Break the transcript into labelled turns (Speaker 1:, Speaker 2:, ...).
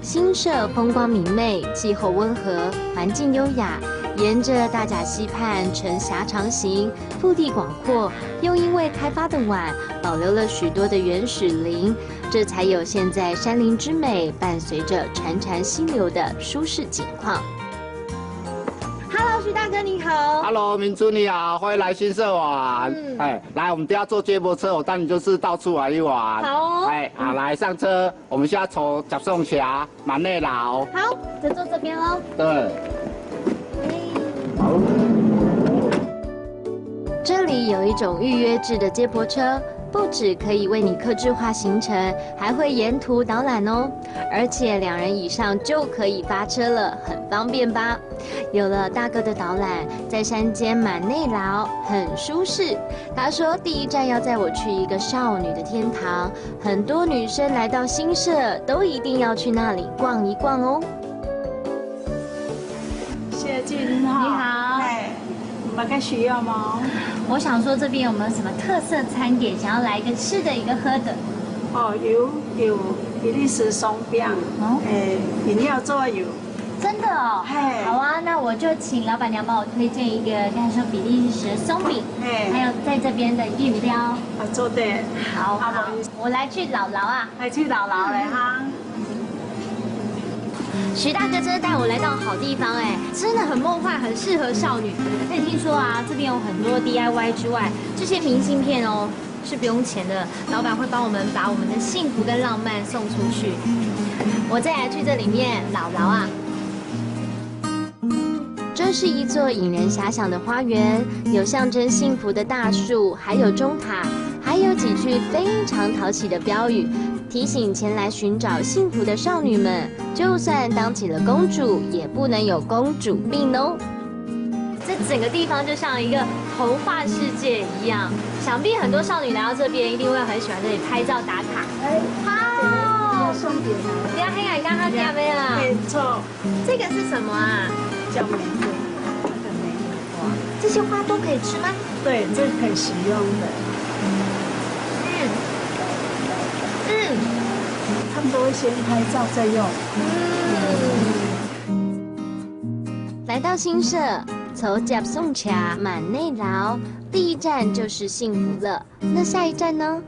Speaker 1: 新社风光明媚，气候温和，环境优雅。沿着大甲溪畔呈狭长形，腹地广阔，又因为开发的晚，保留了许多的原始林，这才有现在山林之美，伴随着潺潺溪流的舒适景况。Hello， 徐大哥你好。
Speaker 2: Hello， 明珠你好，欢迎来新社玩。来，我们等一下坐接驳车，我带你就是到处玩一玩。
Speaker 1: 好哦。
Speaker 2: 好，来上车，我们现在从甲颂峡、满内老。
Speaker 1: 好，就坐这边喽。
Speaker 2: 对。
Speaker 1: 这里有一种预约制的接驳车，不只可以为你客制化行程，还会沿途导览哦。而且2人以上就可以发车了，很方便吧？有了大哥的导览，在山间满内劳很舒适。他说第一站要载我去一个少女的天堂，很多女生来到新社都一定要去那里逛一逛哦。
Speaker 3: 谢俊你好，有没有需要吗？
Speaker 4: 我想说这边有没有什么特色餐点，想要来一个吃的，一个喝的？
Speaker 3: 哦，有比利时松饼，饮料做有。
Speaker 4: 真的哦，好啊，那我就请老板娘帮我推荐一个，刚才说比利时松饼，还有在这边的饮料。
Speaker 3: 做的。
Speaker 4: 好，我来去姥姥啊，
Speaker 3: 来去姥姥嘞哈。
Speaker 1: 徐大哥真的带我来到好地方哎，真的很梦幻，很适合少女。而且听说啊，这边有很多 DIY 之外，这些明信片哦是不用钱的，老板会帮我们把我们的幸福跟浪漫送出去。我再来去这里面姥姥啊。这是一座引人遐想的花园，有象征幸福的大树，还有钟塔，还有几句非常讨喜的标语，提醒前来寻找幸福的少女们，就算当起了公主，也不能有公主病哦。这整个地方就像一个童话世界一样，想必很多少女来到这边，一定会很喜欢这里拍照打卡。好，
Speaker 3: 送点啊！
Speaker 1: 你要黑矮刚刚加杯了。
Speaker 3: 没错。
Speaker 1: 这个是什么啊？
Speaker 3: 叫玫瑰，那个玫瑰花。
Speaker 1: 这些花都可以吃吗？
Speaker 3: 对，这可以食用的。他们都会先拍照再用。
Speaker 1: 来到新社，从甲颂峡满内劳，第一站就是幸福了。那下一站呢？